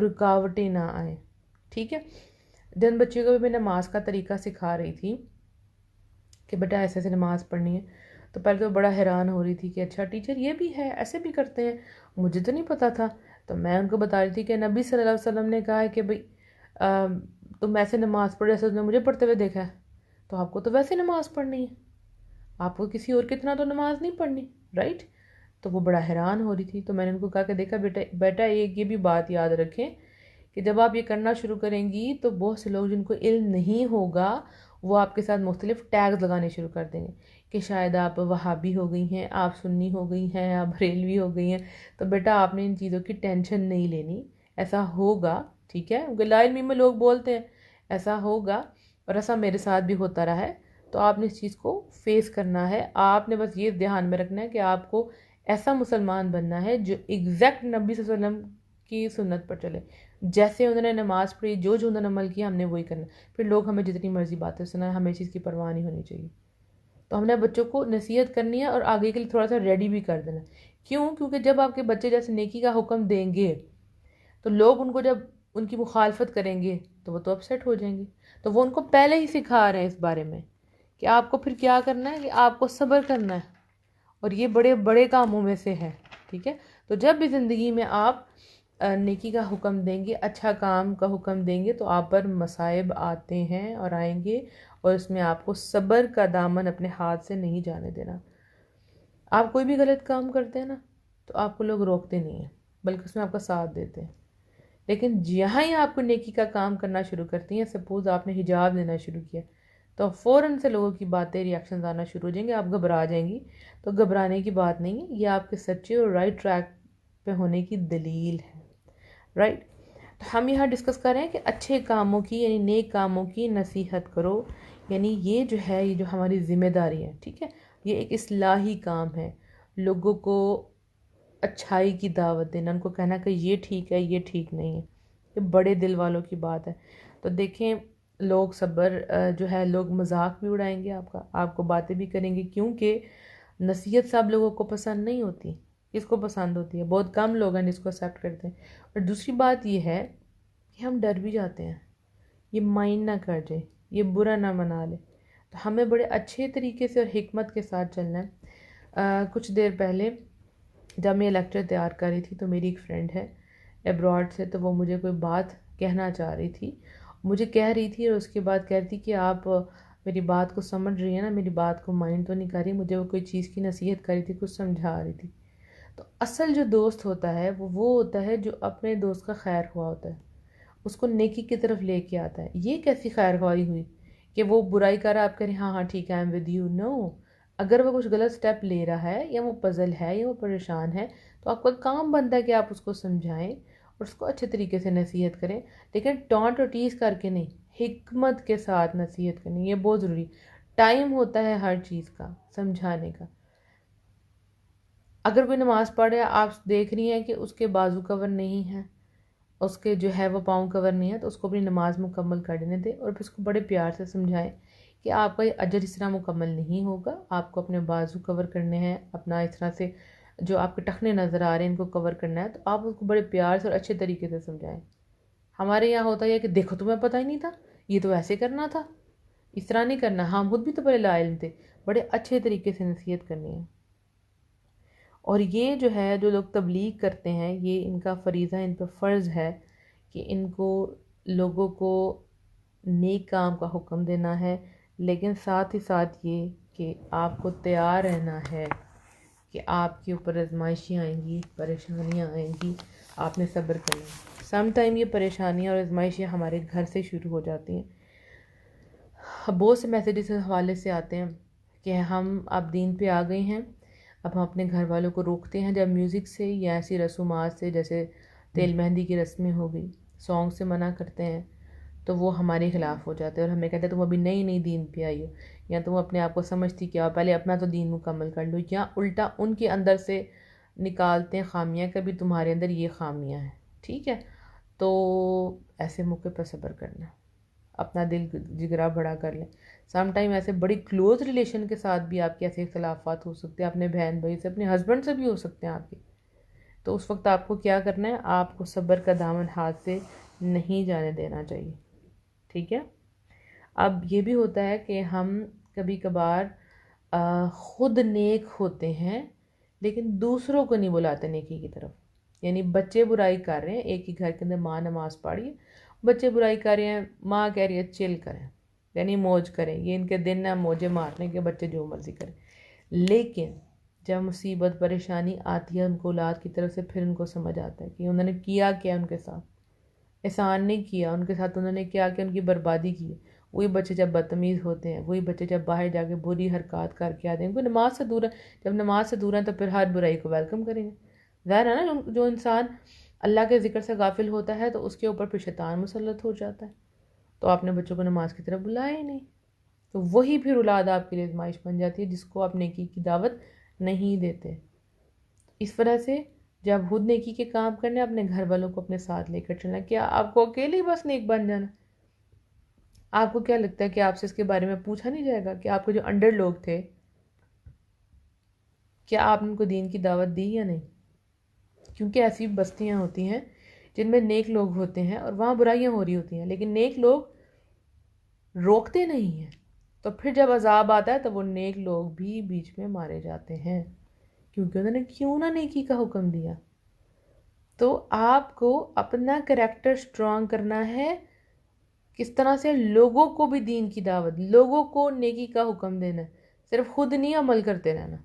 رکاوٹیں نہ آئیں. ٹھیک ہے. جن بچیوں کو بھی میں نماز کا طریقہ سکھا رہی تھی کہ بیٹا ایسے ایسے نماز پڑھنی ہے، تو پہلے تو بڑا حیران ہو رہی تھی کہ اچھا ٹیچر یہ بھی ہے، ایسے بھی کرتے ہیں، مجھے تو نہیں پتہ تھا. تو میں ان کو بتا رہی تھی کہ نبی صلی اللہ علیہ وسلم نے کہا ہے کہ بھئی تم ایسے نماز پڑھو جیسے تم نے مجھے پڑھتے ہوئے دیکھا ہے، تو آپ کو تو ویسے نماز پڑھنی ہے، آپ کو کسی اور کی طرح تو نماز نہیں پڑھنی، رائٹ. تو وہ بڑا حیران ہو رہی تھی. تو میں نے ان کو کہا کہ دیکھا بیٹا ایک یہ بھی بات یاد رکھیں کہ جب آپ یہ کرنا شروع کریں گی تو بہت سے لوگ جن کو علم نہیں ہوگا وہ آپ کے ساتھ مختلف ٹیگز لگانے شروع کر دیں گے کہ شاید آپ وہابی ہو گئی ہیں، آپ سنی ہو گئی ہیں، آپ بریلوی ہو گئی ہیں. تو بیٹا آپ نے ان چیزوں کی ٹینشن نہیں لینی، ایسا ہوگا. ٹھیک ہے. کیونکہ لا علمی میں لوگ بولتے ہیں ایسا ہوگا، اور ایسا میرے ساتھ بھی ہوتا رہا ہے. تو آپ نے اس چیز کو فیس کرنا ہے. آپ نے بس یہ دھیان میں رکھنا ہے کہ آپ کو ایسا مسلمان بننا ہے جو ایگزیکٹ نبی صلی اللہ علیہ وسلم کی سنت پر چلے. جیسے انہوں نے نماز پڑھی، جو انہوں نے عمل کیا ہم نے وہی کرنا. پھر لوگ ہمیں جتنی مرضی باتیں سنائیں، ہمیں اس چیز کی پرواہ نہیں ہونی چاہیے. تو ہم نے بچوں کو نصیحت کرنی ہے اور آگے کے لیے تھوڑا سا ریڈی بھی کر دینا. کیوں؟ کیونکہ جب آپ کے بچے جیسے نیکی کا حکم دیں گے تو لوگ ان کو جب ان کی مخالفت کریں گے تو وہ تو اپسیٹ ہو جائیں گے. تو وہ ان کو پہلے ہی سکھا رہے ہیں اس بارے میں کہ آپ کو پھر کیا کرنا ہے، کہ آپ کو صبر کرنا ہے، اور یہ بڑے بڑے کاموں میں سے ہے. ٹھیک ہے. تو جب بھی زندگی میں آپ نیکی کا حکم دیں گے، اچھا کام کا حکم دیں گے، تو آپ پر مصائب آتے ہیں اور آئیں گے، اور اس میں آپ کو صبر کا دامن اپنے ہاتھ سے نہیں جانے دینا. آپ کوئی بھی غلط کام کرتے ہیں نا تو آپ کو لوگ روکتے نہیں ہیں، بلکہ اس میں آپ کا ساتھ دیتے ہیں. لیکن جہاں ہی آپ کو نیکی کا کام کرنا شروع کرتی ہیں، سپوز آپ نے حجاب دینا شروع کیا، تو فوراً سے لوگوں کی باتیں، ریاکشنز آنا شروع ہو جائیں گے، آپ گھبرا جائیں گی. تو گھبرانے کی بات نہیں ہے، یہ آپ کے سچے اور رائٹ ٹریک پہ ہونے کی دلیل ہے. رائٹ. تو ہم یہاں ڈسکس کر رہے ہیں کہ اچھے کاموں کی، یعنی نیک کاموں کی نصیحت کرو. یعنی یہ جو ہے، یہ جو ہماری ذمہ داری ہے، ٹھیک ہے، یہ ایک اصلاحی کام ہے. لوگوں کو اچھائی کی دعوت دینا، ان کو کہنا کہ یہ ٹھیک ہے، یہ ٹھیک نہیں ہے، یہ بڑے دل والوں کی بات ہے. تو دیکھیں لوگ صبر جو ہے، لوگ مذاق بھی اڑائیں گے آپ کو باتیں بھی کریں گے، کیونکہ نصیحت سب لوگوں کو پسند نہیں ہوتی. کس کو پسند ہوتی ہے؟ بہت کم لوگ ہیں جس کو ایکسیپٹ کرتے ہیں. اور دوسری بات یہ ہے کہ ہم ڈر بھی جاتے ہیں، یہ مائنڈ نہ کر جائے، یہ برا نہ منا لے. تو ہمیں بڑے اچھے طریقے سے اور حکمت کے ساتھ چلنا ہے. کچھ دیر پہلے جب میں لیکچر تیار کر رہی تھی تو میری ایک فرینڈ ہے ایبراڈ سے، تو وہ مجھے کوئی بات کہنا چاہ رہی تھی، مجھے کہہ رہی تھی، اور اس کے بعد کہہ رہی تھی کہ آپ میری بات کو سمجھ رہی ہیں نا، میری بات کو مائنڈ تو نہیں کر رہی. مجھے وہ کوئی چیز کی نصیحت کر رہی تھی، کچھ سمجھا رہی تھی. تو اصل جو دوست ہوتا ہے وہ ہوتا ہے جو اپنے دوست کا خیر خواہ ہوتا ہے، اس کو نیکی کی طرف لے کے آتا ہے. یہ کیسی خیر خواہی ہوئی کہ وہ برائی کر رہا، آپ کہیں ہاں ہاں ٹھیک ہے آئی ایم ود یو. نو. اگر وہ کچھ غلط سٹیپ لے رہا ہے، یا وہ پزل ہے، یا وہ پریشان ہے، تو آپ کا کام بنتا ہے کہ آپ اس کو سمجھائیں اور اس کو اچھے طریقے سے نصیحت کریں. لیکن ٹانٹ اور ٹیز کر کے نہیں، حکمت کے ساتھ نصیحت کرنی، یہ بہت ضروری. ٹائم ہوتا ہے ہر چیز کا سمجھانے کا. اگر کوئی نماز پڑھ رہا ہے، آپ دیکھ رہی ہیں کہ اس کے بازو کور نہیں ہے، اس کے جو ہے وہ پاؤں کور نہیں ہے، تو اس کو اپنی نماز مکمل کرنے دیں، اور پھر اس کو بڑے پیار سے سمجھائیں کہ آپ کا یہ اجر اس طرح مکمل نہیں ہوگا. آپ کو اپنے بازو کور کرنے ہیں، اپنا اس طرح سے جو آپ کے ٹخنے نظر آ رہے ہیں ان کو کور کرنا ہے. تو آپ اس کو بڑے پیار سے اور اچھے طریقے سے سمجھائیں. ہمارے یہاں ہوتا ہے کہ دیکھو تمہیں پتہ ہی نہیں تھا، یہ تو ایسے کرنا تھا، اس طرح نہیں کرنا. ہم خود بھی تو بڑے لا علم تھے. بڑے اچھے طریقے سے نصیحت کرنی ہے. اور یہ جو ہے، جو لوگ تبلیغ کرتے ہیں، یہ ان کا فریضہ، ان پہ فرض ہے کہ ان کو لوگوں کو نیک کام کا حکم دینا ہے. لیکن ساتھ ہی ساتھ یہ کہ آپ کو تیار رہنا ہے کہ آپ کے اوپر آزمائشیں آئیں گی، پریشانیاں آئیں گی، آپ نے صبر کرنا ہے. سم ٹائم یہ پریشانیاں اور آزمائشیں ہمارے گھر سے شروع ہو جاتی ہیں. بہت سے میسیجز اس حوالے سے آتے ہیں کہ ہم اب دین پہ آ گئے ہیں، اب ہم اپنے گھر والوں کو روکتے ہیں جب میوزک سے یا ایسی رسومات سے، جیسے تیل مہندی کی رسمیں ہو گئی، سانگ سے منع کرتے ہیں، تو وہ ہمارے خلاف ہو جاتے ہیں اور ہمیں کہتے ہیں تم ابھی نئی نئی دین پہ آئی ہو، یا تم اپنے آپ کو سمجھتی کیا ہو، پہلے اپنا تو دین مکمل کر لو. یا الٹا ان کے اندر سے نکالتے ہیں خامیاں، کبھی تمہارے اندر یہ خامیاں ہیں. ٹھیک ہے. تو ایسے موقع پر صبر کرنا، اپنا دل جگرا بڑا کر لیں. سم ٹائم ایسے بڑی کلوز ریلیشن کے ساتھ بھی آپ کے ایسے اختلافات ہو سکتے ہیں، اپنے بہن بھائی سے، اپنے ہسبینڈ سے بھی ہو سکتے ہیں آپ کے. تو اس وقت آپ کو کیا کرنا ہے، آپ کو صبر کا دامن ہاتھ سے نہیں جانے دینا چاہیے، ٹھیک ہے۔ اب یہ بھی ہوتا ہے کہ ہم کبھی کبھار خود نیک ہوتے ہیں لیکن دوسروں کو نہیں بلاتے نیکی کی طرف، یعنی بچے برائی کر رہے ہیں، ایک ہی گھر کے اندر ماں نماز پڑھی ہے، بچے برائی کر رہے ہیں، ماں کہہ رہی ہے چل کریں، یعنی موج کریں، یہ ان کے دن ہیں موجے مارنے کے، بچے جو مرضی کریں۔ لیکن جب مصیبت پریشانی آتی ہے ان کو اولاد کی طرف سے، پھر ان کو سمجھ آتا ہے کہ انہوں نے کیا کیا ان کے ساتھ، احسان نہیں کیا ان کے ساتھ، انہوں نے کیا کہ ان کی بربادی کی ہے۔ وہی بچے جب بدتمیز ہوتے ہیں، وہی بچے جب باہر جا کے بری حرکات کر کے آتے ہیں، کوئی نماز سے دور ہے، جب نماز سے دور ہیں تو پھر ہر برائی کو ویلکم کریں گے۔ ظاہر ہے نا، جو انسان اللہ کے ذکر سے غافل ہوتا ہے تو اس کے اوپر پھر شیطان مسلط ہو جاتا ہے، تو آپ نے بچوں کو نماز کی طرف بلایا ہی نہیں، تو وہی پھر اولاد آپ کے لیے آزمائش بن جاتی ہے جس کو آپ نیکی کی دعوت نہیں دیتے۔ اس وجہ سے جب خود نیکی کے کام کرنے، اپنے گھر والوں کو اپنے ساتھ لے کر چلنا۔ کیا آپ کو اکیلے ہی بس نیک بن جانا؟ آپ کو کیا لگتا ہے کہ آپ سے اس کے بارے میں پوچھا نہیں جائے گا کہ آپ کے جو انڈر لوگ تھے، کیا آپ نے ان کو دین کی دعوت دی یا نہیں؟ کیونکہ ایسی بستیاں ہوتی ہیں جن میں نیک لوگ ہوتے ہیں اور وہاں برائیاں ہو رہی ہوتی ہیں، لیکن نیک لوگ روکتے نہیں ہیں، تو پھر جب عذاب آتا ہے تو وہ نیک لوگ بھی بیچ میں مارے جاتے ہیں، کیونکہ انہوں نے کیوں نہ نیکی کا حکم دیا۔ تو آپ کو اپنا کریکٹر سٹرونگ کرنا ہے، کس طرح سے لوگوں کو بھی دین کی دعوت، لوگوں کو نیکی کا حکم دینا ہے، صرف خود نہیں عمل کرتے رہنا۔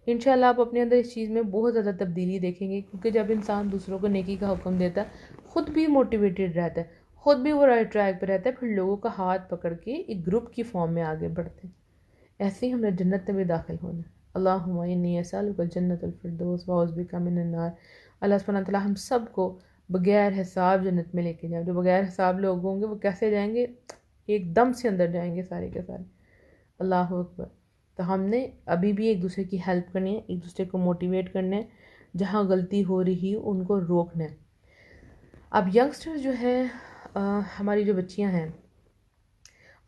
انشاءاللہ آپ اپنے اندر اس چیز میں بہت زیادہ تبدیلی دیکھیں گے، کیونکہ جب انسان دوسروں کو نیکی کا حکم دیتا ہے، خود بھی موٹیویٹڈ رہتا ہے، خود بھی وہ رائٹ ٹریک پہ رہتا ہے، پھر لوگوں کا ہاتھ پکڑ کے ایک گروپ کی فارم میں آگے بڑھتے ہیں۔ ایسے ہی ہم نے جنت میں بھی داخل ہونا ہے۔ اللہم انی اسألک الجنت الفردوس واعوذ بک من النار۔ اللہ سبحانہ تعالیٰ ہم سب کو بغیر حساب جنت میں لے کے جائیں۔ جو بغیر حساب لوگ ہوں گے وہ کیسے جائیں گے؟ ایک دم سے اندر جائیں گے سارے کے سارے۔ اللہ اکبر۔ تو ہم نے ابھی بھی ایک دوسرے کی ہیلپ کرنی ہے، ایک دوسرے کو موٹیویٹ کرنا ہے، جہاں غلطی ہو رہی ہے ان کو روکنا ہے۔ اب ینگسٹر جو ہے، ہماری جو بچیاں ہیں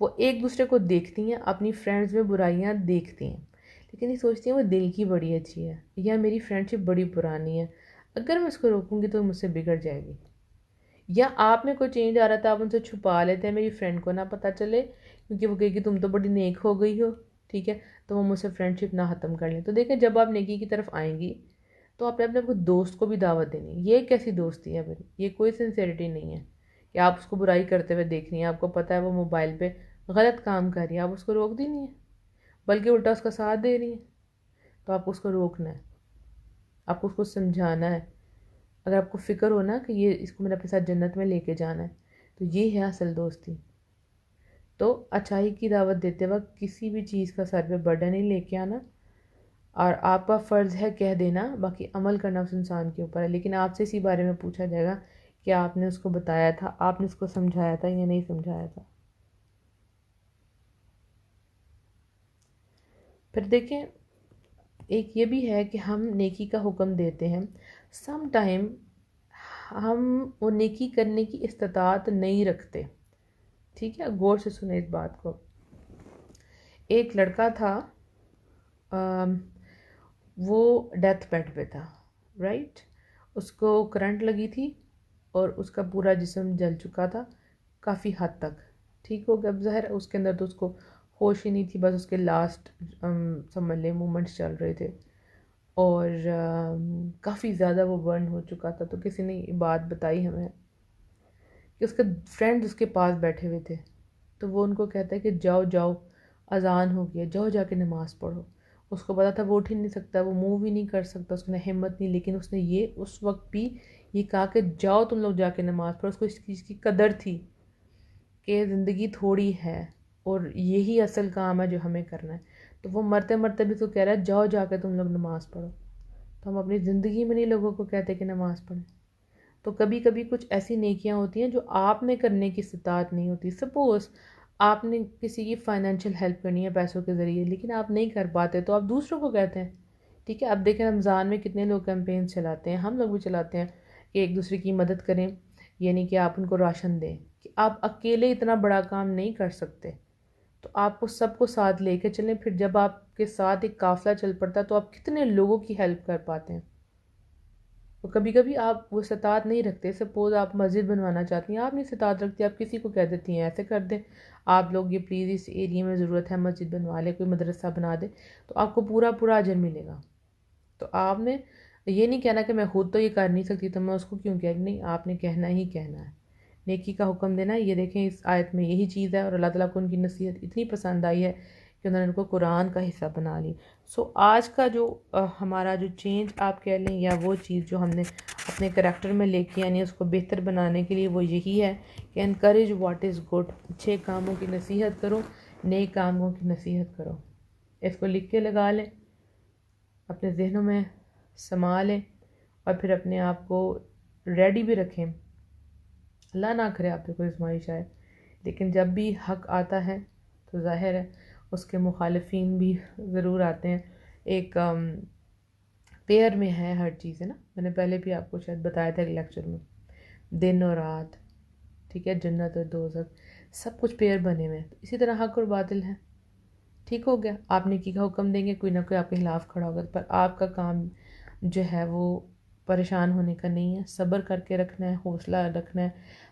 وہ ایک دوسرے کو دیکھتی ہیں، اپنی فرینڈز میں برائیاں دیکھتی ہیں، لیکن یہ سوچتی ہیں وہ دل کی بڑی اچھی ہے، یا میری فرینڈ شپ بڑی پرانی ہے، اگر میں اس کو روکوں گی تو مجھ سے بگڑ جائے گی۔ یا آپ میں کوئی چینج آ رہا تھا، آپ ان سے چھپا لیتے ہیں، میری فرینڈ کو نہ پتہ چلے، کیونکہ وہ کہے گی تم تو بڑی نیک ہو گئی ہو، ٹھیک ہے، تو وہ مجھ سے فرینڈ شپ نہ ختم کر لیں۔ تو دیکھیں، جب آپ نیکی کی طرف آئیں گی تو آپ نے اپنے دوست کو بھی دعوت دینی ہے۔ یہ کیسی دوستی ہے پھر؟ یہ کوئی سنسیئرٹی نہیں ہے کہ آپ اس کو برائی کرتے ہوئے دیکھ رہی ہیں، آپ کو پتہ ہے وہ موبائل پہ غلط کام کر رہی ہے، آپ اس کو روک دی نہیں ہے، بلکہ الٹا اس کا ساتھ دے رہی ہیں۔ تو آپ کو اس کو روکنا ہے، آپ کو اس کو سمجھانا ہے۔ اگر آپ کو فکر ہو نا کہ یہ اس کو میرے اپنے ساتھ جنت میں لے کے جانا ہے، تو یہ ہے اصل دوستی۔ تو اچھائی کی دعوت دیتے وقت کسی بھی چیز کا سر پہ برڈن نہیں لے کے آنا، اور آپ کا فرض ہے کہہ دینا، باقی عمل کرنا اس انسان کے اوپر ہے۔ لیکن آپ سے اسی بارے میں پوچھا جائے گا کہ آپ نے اس کو بتایا تھا، آپ نے اس کو سمجھایا تھا یا نہیں سمجھایا تھا۔ پھر دیکھیں، ایک یہ بھی ہے کہ ہم نیکی کا حکم دیتے ہیں، سم ٹائم ہم وہ نیکی کرنے کی استطاعت نہیں رکھتے، ٹھیک ہے، غور سے سنیں اس بات کو۔ ایک لڑکا تھا، وہ ڈیتھ بیڈ پہ تھا، رائٹ، اس کو کرنٹ لگی تھی اور اس کا پورا جسم جل چکا تھا کافی حد تک، ٹھیک ہو گیا۔ اب ظاہر ہے اس کے اندر تو اس کو ہوش ہی نہیں تھی، بس اس کے لاسٹ سمجھ لیں مومنٹس چل رہے تھے، اور کافی زیادہ وہ برن ہو چکا تھا۔ تو کسی نے یہ بات بتائی ہمیں کہ اس کے فرینڈز اس کے پاس بیٹھے ہوئے تھے، تو وہ ان کو کہتا ہے کہ جاؤ جاؤ، اذان ہو گیا، جاؤ جا کے نماز پڑھو۔ اس کو پتا تھا وہ اٹھ ہی نہیں سکتا، وہ موو بھی نہیں کر سکتا، اس نے ہمت نہیں، لیکن اس نے یہ اس وقت بھی یہ کہا کہ جاؤ تم لوگ جا کے نماز پڑھو۔ اس کو اس چیز کی قدر تھی کہ زندگی تھوڑی ہے اور یہی اصل کام ہے جو ہمیں کرنا ہے، تو وہ مرتے مرتے بھی تو کہہ رہا ہے جاؤ جا کے تم لوگ نماز پڑھو۔ تو ہم اپنی زندگی میں نہیں لوگوں کو کہتے کہ نماز پڑھیں۔ تو کبھی کبھی کچھ ایسی نیکیاں ہوتی ہیں جو آپ نے کرنے کی استطاعت نہیں ہوتی۔ سپوز آپ نے کسی کی فائنینشیل ہیلپ کرنی ہے پیسوں کے ذریعے، لیکن آپ نہیں کر پاتے، تو آپ دوسروں کو کہتے ہیں، ٹھیک ہے۔ اب دیکھیں رمضان میں کتنے لوگ کیمپینز چلاتے ہیں، ہم لوگ بھی چلاتے ہیں کہ ایک دوسرے کی مدد کریں، یعنی کہ آپ ان کو راشن دیں، کہ آپ اکیلے اتنا بڑا کام نہیں کر سکتے، تو آپ کو سب کو ساتھ لے کے چلیں۔ پھر جب آپ کے ساتھ ایک قافلہ چل پڑتا ہے تو آپ کتنے لوگوں کی ہیلپ کر پاتے ہیں۔ تو کبھی کبھی آپ وہ استطاعت نہیں رکھتے. سپوز آپ مسجد بنوانا چاہتی ہیں, آپ نہیں استطاعت رکھتی, آپ کسی کو کہہ دیتی ہیں ایسے کر دیں آپ لوگ, یہ پلیز اس ایریے میں ضرورت ہے مسجد بنوا لے, کوئی مدرسہ بنا دے, تو آپ کو پورا پورا اجر ملے گا. تو آپ نے یہ نہیں کہنا کہ میں خود تو یہ کر نہیں سکتی تو میں اس کو کیوں کہہ رہی, نہیں, آپ نے کہنا ہی کہنا ہے, نیکی کا حکم دینا. یہ دیکھیں اس آیت میں یہی چیز ہے, اور اللہ تعالیٰ کو ان کی نصیحت اتنی پسند آئی ہے کہ انہوں نے ان کو قرآن کا حصہ بنا لی. آج کا جو ہمارا جو چینج آپ کہہ لیں, یا وہ چیز جو ہم نے اپنے کریکٹر میں لے کے یعنی اس کو بہتر بنانے کے لیے, وہ یہی ہے کہ انکریج واٹ از گڈ, اچھے کاموں کی نصیحت کرو, نئے کاموں کی نصیحت کرو. اس کو لکھ کے لگا لیں, اپنے ذہنوں میں سما لیں, اور پھر اپنے آپ کو ریڈی بھی رکھیں. اللہ نہ کرے آپ پہ کوئی آزمائش آئے, لیکن جب بھی حق آتا ہے تو ظاہر ہے اس کے مخالفین بھی ضرور آتے ہیں. ایک پیئر میں ہے ہر چیز, ہے نا, میں نے پہلے بھی آپ کو شاید بتایا تھا ایک لیکچر میں, دن اور رات, ٹھیک ہے, جنت اور دوزخ, سب کچھ پیئر بنے ہوئے ہیں. اسی طرح حق اور باطل ہے. ٹھیک ہو گیا, آپ نیکی کا حکم دیں گے, کوئی نہ کوئی آپ کے خلاف کھڑا ہوگا, پر آپ کا کام جو ہے وہ پریشان ہونے کا نہیں ہے, صبر کر کے رکھنا ہے, حوصلہ رکھنا ہے.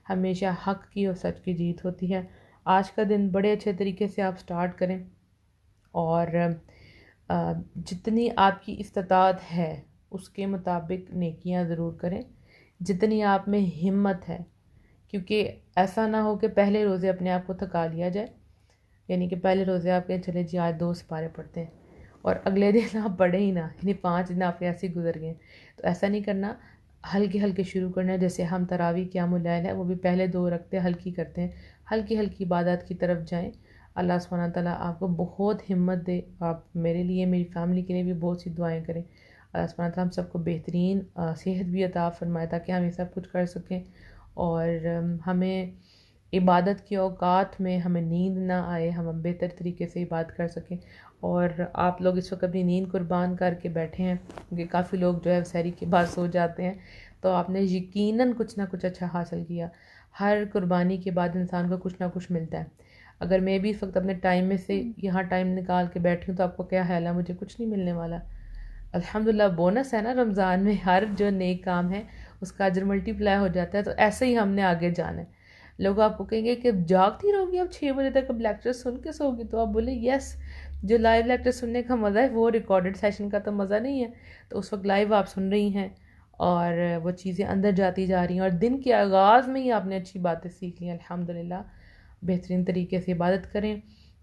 ہمیشہ حق کی اور سچ کی جیت ہوتی ہے. آج کا دن بڑے اچھے طریقے سے آپ سٹارٹ کریں, اور جتنی آپ کی استطاعت ہے اس کے مطابق نیکیاں ضرور کریں, جتنی آپ میں ہمت ہے. کیونکہ ایسا نہ ہو کہ پہلے روزے اپنے آپ کو تھکا لیا جائے, یعنی کہ پہلے روزے آپ کہیں چلے جی آج 2 سپارے پڑھتے ہیں, اور اگلے دن آپ پڑھیں ہی نہ, یعنی 5 دن آپ ایسے گزر گئے. تو ایسا نہیں کرنا, ہلکے ہلکے شروع کرنا ہے. جیسے ہم تراویح قیام اللیل ہے, وہ بھی پہلے 2 رکھتے ہلکی کرتے ہیں, ہلکی ہلکی عبادات کی طرف جائیں. اللہ سبحانہ تعالیٰ آپ کو بہت ہمت دے. آپ میرے لیے, میری فیملی کے لیے بھی بہت سی دعائیں کریں. اللہ سبحانہ تعالیٰ ہم سب کو بہترین صحت بھی عطا فرمائے تاکہ ہم یہ سب کچھ کر سکیں, اور ہمیں عبادت کے اوقات میں ہمیں نیند نہ آئے, ہم بہتر طریقے سے عبادت کر سکیں. اور آپ لوگ اس وقت اپنی نیند قربان کر کے بیٹھے ہیں, کیونکہ کافی لوگ جو ہے سحری کے بعد سو جاتے ہیں, تو آپ نے یقیناً کچھ نہ کچھ اچھا حاصل کیا. ہر قربانی کے بعد انسان کو کچھ نہ کچھ ملتا ہے. اگر میں بھی اس وقت اپنے ٹائم میں سے یہاں ٹائم نکال کے بیٹھی ہوں تو آپ کو کیا خیال ہے مجھے کچھ نہیں ملنے والا؟ الحمدللہ بونس ہے نا, رمضان میں ہر جو نیک کام ہے اس کا اجر ملٹی پلائی ہو جاتا ہے. تو ایسے ہی ہم نے آگے جانا ہے. لوگ آپ کو کہیں گے کہ جاگتی رہو گی اب 6 بجے تک, اب لیکچر سن کے سو گی, تو آپ بولے یس, جو لائیو لیکچر سننے کا مزہ ہے وہ ریکارڈڈ سیشن کا تو مزہ نہیں ہے. تو اس وقت لائیو آپ سن رہی ہیں اور وہ چیزیں اندر جاتی جا رہی ہیں, اور دن کے آغاز میں ہی آپ نے اچھی باتیں سیکھ لی. الحمدللہ بہترین طریقے سے عبادت کریں,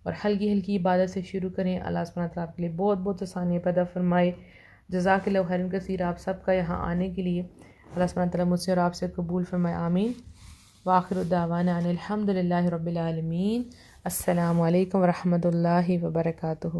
اور ہلکی ہلکی عبادت سے شروع کریں. اللہ سبحانہ تعالیٰ آپ کے لیے بہت بہت آسانیاں پیدا فرمائے. جزاک اللہ خیرا کثیر آپ سب کا یہاں آنے کے لیے. اللہ سبحانہ تعالیٰ مجھ سے اور آپ سے قبول فرمائے, آمین. وآخر دعوانا ان الحمد للہ رب العالمین. السلام علیکم ورحمۃ اللہ وبرکاتہ.